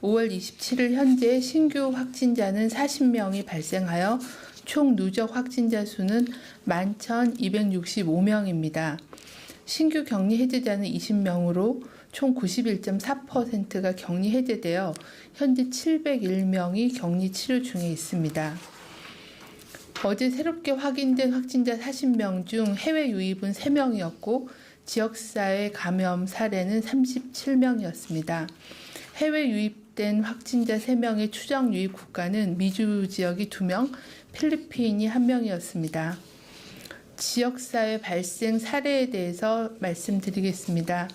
5월 27일 현재 신규 확진자는 40명이 발생하여 총 누적 확진자 수는 11,265명입니다. 신규 격리 해제자는 20명으로 총 91.4%가 격리 해제되어 현재 701명이 격리 치료 중에 있습니다. 어제 새롭게 확인된 확진자 40명 중 해외 유입은 3명이었고 지역사회 감염 사례는 37명이었습니다. 해외 유입된 확진자 3명의 추정 유입 국가는 미주 지역이 2명, 필리핀이 1명이었습니다. 지역사회 발생 사례에 대해서 말씀드리겠습니다.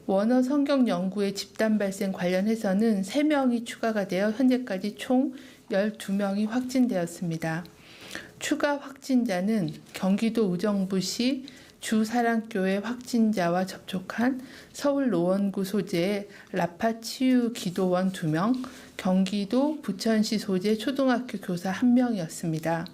원어 성경 연구의 집단 발생 관련해서는 3명이 추가가 되어 현재까지 총 12명이 확진되었습니다. 추가 확진자는 경기도 의정부시 주사랑교회 확진자와 접촉한 서울 노원구 소재의 라파치유 기도원 2명, 경기도 부천시 소재 초등학교 교사 1명이었습니다.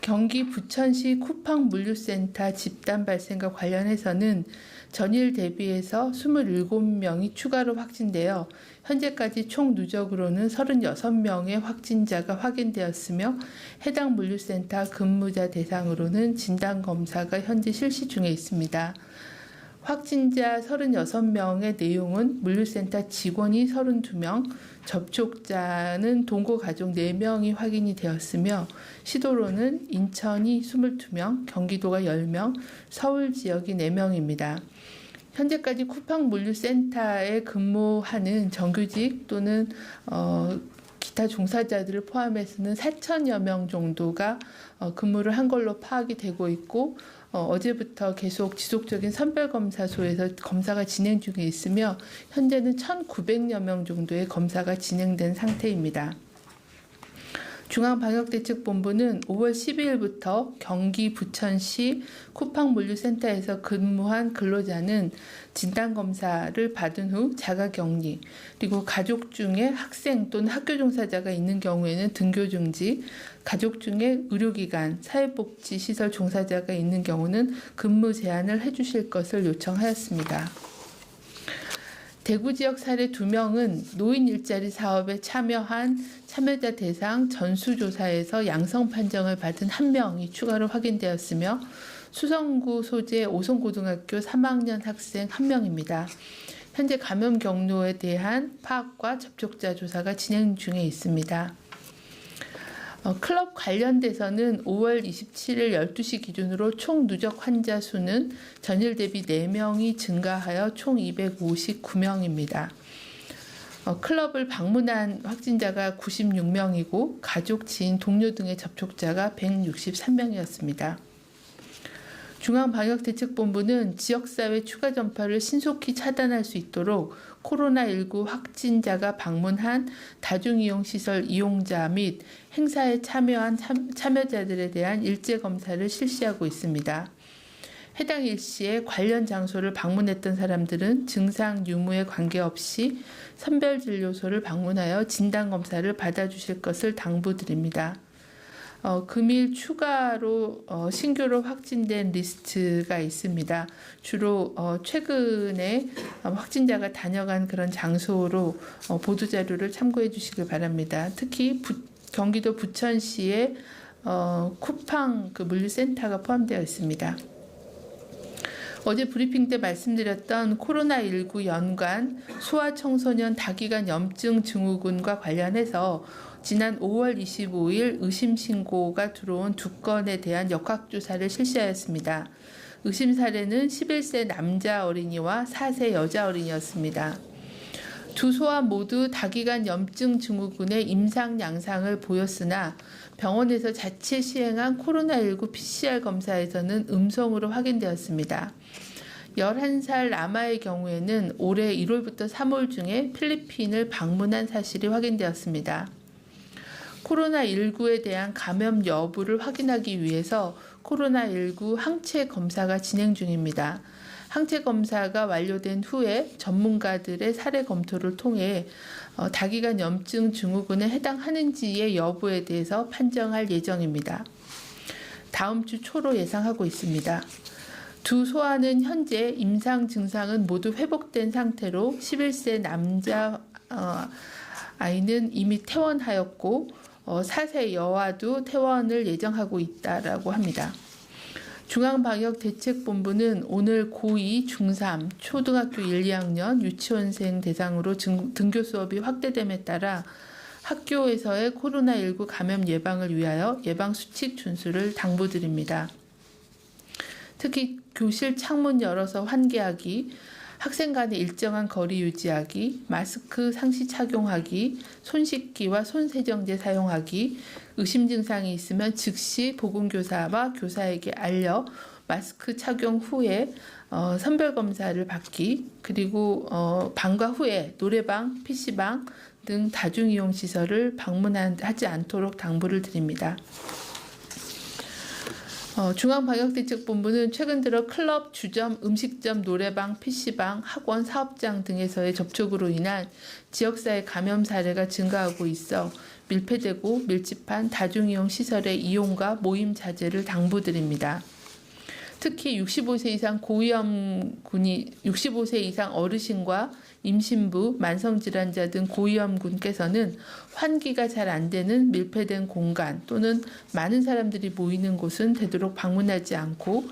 경기 부천시 쿠팡 물류센터 집단 발생과 관련해서는 전일 대비해서 27명이 추가로 확진되어 현재까지 총 누적으로는 36명의 확진자가 확인되었으며 해당 물류센터 근무자 대상으로는 진단검사가 현재 실시 중에 있습니다. 확진자 36명의 내용은 물류센터 직원이 32명, 접촉자는 동거가족 4명이 확인이 되었으며 시도로는 인천이 22명, 경기도가 10명, 서울 지역이 4명입니다. 현재까지 쿠팡 물류센터에 근무하는 정규직 또는 기타 종사자들을 포함해서는 4천여 명 정도가 근무를 한 걸로 파악이 되고 있고 어제부터 계속 지속적인 선별검사소에서 검사가 진행 중에 있으며 현재는 1,900여 명 정도의 검사가 진행된 상태입니다. 중앙방역대책본부는 5월 12일부터 경기 부천시 쿠팡 물류센터에서 근무한 근로자는 진단검사를 받은 후 자가격리, 그리고 가족 중에 학생 또는 학교 종사자가 있는 경우에는 등교중지, 가족 중에 의료기관, 사회복지시설 종사자가 있는 경우는 근무 제한을 해주실 것을 요청하였습니다. 대구 지역 사례 2명은 노인 일자리 사업에 참여한 참여자 대상 전수조사에서 양성 판정을 받은 1명이 추가로 확인되었으며 수성구 소재 오송고등학교 3학년 학생 1명입니다. 현재 감염 경로에 대한 파악과 접촉자 조사가 진행 중에 있습니다. 클럽 관련돼서는 5월 27일 12시 기준으로 총 누적 환자 수는 전일 대비 4명이 증가하여 총 259명입니다. 클럽을 방문한 확진자가 96명이고 가족, 지인, 동료 등의 접촉자가 163명이었습니다. 중앙방역대책본부는 지역사회 추가 전파를 신속히 차단할 수 있도록 코로나19 확진자가 방문한 다중이용시설 이용자 및 행사에 참여한 참여자들에 대한 일제검사를 실시하고 있습니다. 해당 일시에 관련 장소를 방문했던 사람들은 증상 유무에 관계없이 선별진료소를 방문하여 진단검사를 받아주실 것을 당부드립니다. 금일 추가로 신규로 확진된 리스트가 있습니다. 주로 최근에 확진자가 다녀간 그런 장소로 보도자료를 참고해 주시길 바랍니다. 특히 경기도 부천시의 쿠팡 물류센터가 포함되어 있습니다. 어제 브리핑 때 말씀드렸던 코로나19 연관 소아청소년 다기관 염증 증후군과 관련해서 지난 5월 25일 의심 신고가 들어온 2건에 대한 역학조사를 실시하였습니다. 의심 사례는 11세 남자 어린이와 4세 여자 어린이였습니다. 두 소아 모두 다기관 염증 증후군의 임상 양상을 보였으나 병원에서 자체 시행한 코로나19 PCR 검사에서는 음성으로 확인되었습니다. 11살 남아의 경우에는 올해 1월부터 3월 중에 필리핀을 방문한 사실이 확인되었습니다. 코로나19에 대한 감염 여부를 확인하기 위해서 코로나19 항체 검사가 진행 중입니다. 항체 검사가 완료된 후에 전문가들의 사례 검토를 통해 다기관 염증 증후군에 해당하는지의 여부에 대해서 판정할 예정입니다. 다음 주 초로 예상하고 있습니다. 두 소아는 현재 임상 증상은 모두 회복된 상태로 11세 남자 아이는 이미 퇴원하였고 4세 여아도 퇴원을 예정하고 있다라고 합니다. 중앙방역대책본부는 오늘 고2, 중3, 초등학교 1, 2학년, 유치원생 대상으로 등교 수업이 확대됨에 따라 학교에서의 코로나19 감염 예방을 위하여 예방수칙 준수를 당부드립니다. 특히 교실 창문 열어서 환기하기, 학생 간의 일정한 거리 유지하기, 마스크 상시 착용하기, 손 씻기와 손 세정제 사용하기, 의심 증상이 있으면 즉시 보건교사와 교사에게 알려 마스크 착용 후에 선별 검사를 받기, 그리고 방과 후에 노래방, PC방 등 다중이용 시설을 방문하지 않도록 당부를 드립니다. 중앙방역대책본부는 최근 들어 클럽, 주점, 음식점, 노래방, PC방, 학원, 사업장 등에서의 접촉으로 인한 지역사회 감염 사례가 증가하고 있어 밀폐되고 밀집한 다중이용 시설의 이용과 모임 자제를 당부드립니다. 특히 65세 이상 고위험군이 65세 이상 어르신과 임신부, 만성질환자 등 고위험군께서는 환기가 잘 안 되는 밀폐된 공간 또는 많은 사람들이 모이는 곳은 되도록 방문하지 않고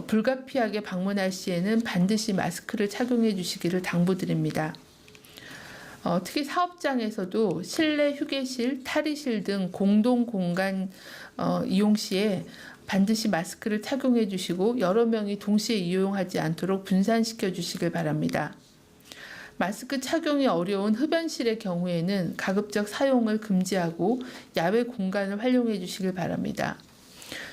불가피하게 방문할 시에는 반드시 마스크를 착용해 주시기를 당부드립니다. 특히 사업장에서도 실내 휴게실, 탈의실 등 공동 공간 이용 시에 반드시 마스크를 착용해 주시고 여러 명이 동시에 이용하지 않도록 분산시켜 주시길 바랍니다. 마스크 착용이 어려운 흡연실의 경우에는 가급적 사용을 금지하고 야외 공간을 활용해 주시길 바랍니다.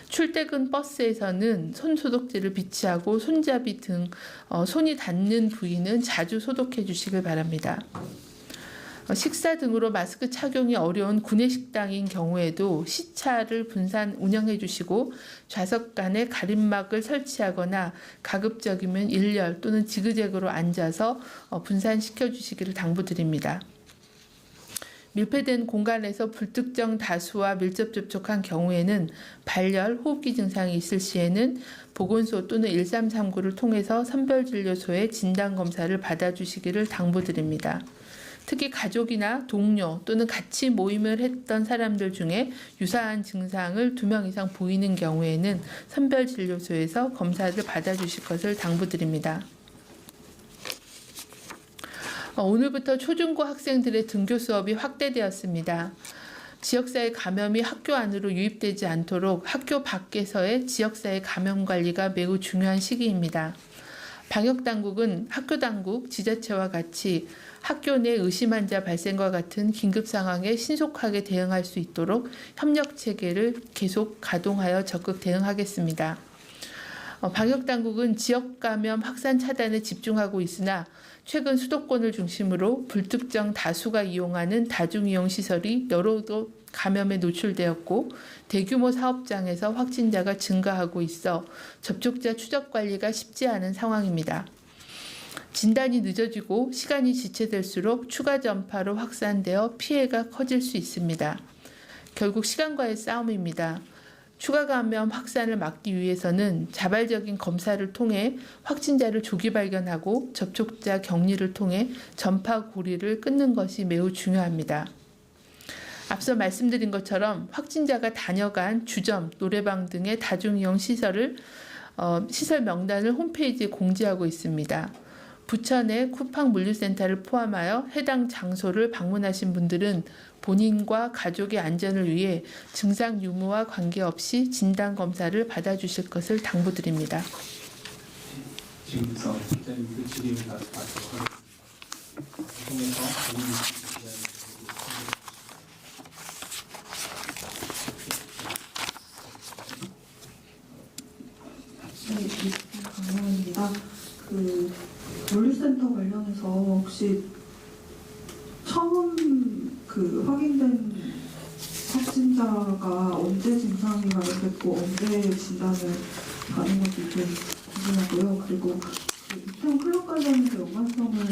출퇴근 버스에서는 손소독제를 비치하고 손잡이 등 손이 닿는 부위는 자주 소독해 주시길 바랍니다. 식사 등으로 마스크 착용이 어려운 구내식당인 경우에도 시차를 분산 운영해 주시고 좌석 간에 가림막을 설치하거나 가급적이면 일렬 또는 지그재그로 앉아서 분산시켜 주시기를 당부드립니다. 밀폐된 공간에서 불특정 다수와 밀접 접촉한 경우에는 발열, 호흡기 증상이 있을 시에는 보건소 또는 1339를 통해서 선별진료소에 진단검사를 받아주시기를 당부드립니다. 특히 가족이나 동료 또는 같이 모임을 했던 사람들 중에 유사한 증상을 2명 이상 보이는 경우에는 선별진료소에서 검사를 받아주실 것을 당부드립니다. 오늘부터 초중고 학생들의 등교 수업이 확대되었습니다. 지역사회 감염이 학교 안으로 유입되지 않도록 학교 밖에서의 지역사회 감염 관리가 매우 중요한 시기입니다. 방역당국은 학교당국, 지자체와 같이 학교 내 의심 환자 발생과 같은 긴급 상황에 신속하게 대응할 수 있도록 협력체계를 계속 가동하여 적극 대응하겠습니다. 방역당국은 지역감염 확산 차단에 집중하고 있으나 최근 수도권을 중심으로 불특정 다수가 이용하는 다중이용시설이 여러 곳 감염에 노출되었고 대규모 사업장에서 확진자가 증가하고 있어 접촉자 추적 관리가 쉽지 않은 상황입니다. 진단이 늦어지고 시간이 지체될수록 추가 전파로 확산되어 피해가 커질 수 있습니다. 결국 시간과의 싸움입니다. 추가 감염 확산을 막기 위해서는 자발적인 검사를 통해 확진자를 조기 발견하고 접촉자 격리를 통해 전파 고리를 끊는 것이 매우 중요합니다. 앞서 말씀드린 것처럼 확진자가 다녀간 주점, 노래방 등의 다중이용 시설 명단을 홈페이지에 공지하고 있습니다. 부천 내 쿠팡 물류센터를 포함하여 해당 장소를 방문하신 분들은 본인과 가족의 안전을 위해 증상 유무와 관계없이 진단검사를 받아주실 것을 당부드립니다. 지금부터 기자님들 질의를 받도록 하겠습니다. 통해서 감사합니다. 물류센터 관련해서 혹시 처음 확인된 확진자가 언제 증상이 발견됐고 언제 진단을 받은 건지 좀 궁금하고요. 그리고 이태원 클럽 관련해서 연관성을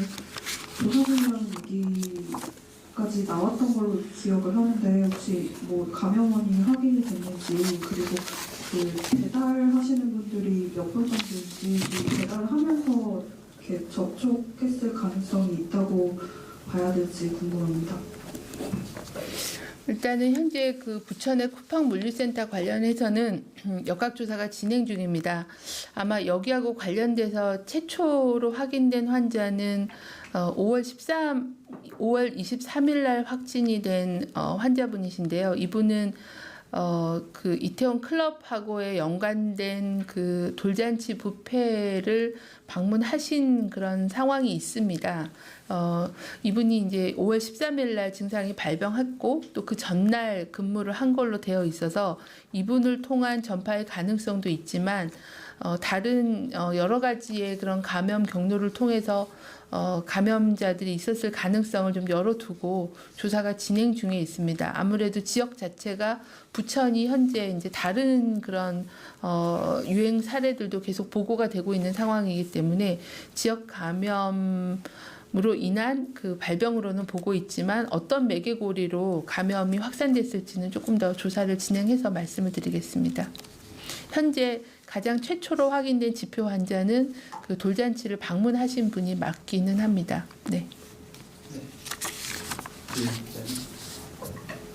조사분이라는 얘기까지 나왔던 걸로 기억을 하는데 혹시 감염원이 확인이 됐는지 그리고 배달하시는 분들이 몇 분 정도인지 배달을 하면서 이렇게 접촉했을 가능성이 있다고 봐야 될지 궁금합니다. 일단은 현재 그 부천의 쿠팡 물류센터 관련해서는 역학조사가 진행 중입니다. 아마 여기하고 관련돼서 최초로 확인된 환자는 5월 23일 날 확진이 된 환자분이신데요. 이분은 그 이태원 클럽하고의 연관된 그 돌잔치 뷔페를 방문하신 그런 상황이 있습니다. 이분이 이제 5월 13일 날 증상이 발병했고 또 그 전날 근무를 한 걸로 되어 있어서 이분을 통한 전파의 가능성도 있지만 다른 여러 가지의 그런 감염 경로를 통해서 감염자들이 있었을 가능성을 좀 열어두고 조사가 진행 중에 있습니다. 아무래도 지역 자체가 부천이 현재 이제 다른 그런 유행 사례들도 계속 보고가 되고 있는 상황이기 때문에 지역 감염으로 인한 그 발병으로는 보고 있지만 어떤 매개고리로 감염이 확산됐을지는 조금 더 조사를 진행해서 말씀을 드리겠습니다. 현재 가장 최초로 확인된 지표 환자는 그 돌잔치를 방문하신 분이 맞기는 합니다. 네.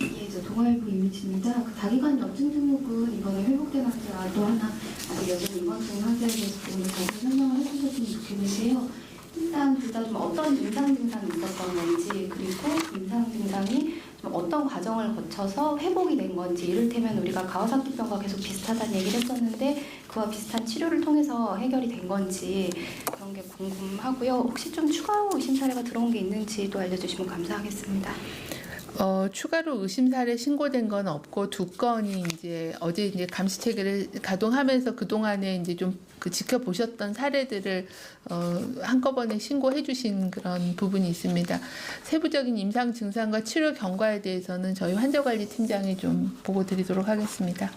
예, 저 동아일보 이미지입니다. 그 다기관 염증 등록은 이번에 회복된 환자 또 하나 아직 여전히 입원 중인 환자에 대해서 조금 더 자세히 설명을 해주셨으면 좋겠는데요. 일단 둘 다 좀 어떤 임상 증상이 있었던 건지 그리고 임상 증상이 좀 어떤 과정을 거쳐서 회복이 된 건지 이를테면 우리가 가와사키병과 계속 비슷하다는 얘기를 했었는데 그와 비슷한 치료를 통해서 해결이 된 건지 그런 게 궁금하고요. 혹시 좀 추가로 의심 사례가 들어온 게 있는지도 알려주시면 감사하겠습니다. 추가로 의심 사례 신고된 건 없고 두 건이 이제 어제 이제 감시 체계를 가동하면서 그 동안에 이제 좀 그 지켜보셨던 사례들을 한꺼번에 신고해 주신 그런 부분이 있습니다. 세부적인 임상 증상과 치료 경과에 대해서는 저희 환자관리팀장이 좀 보고 드리도록 하겠습니다.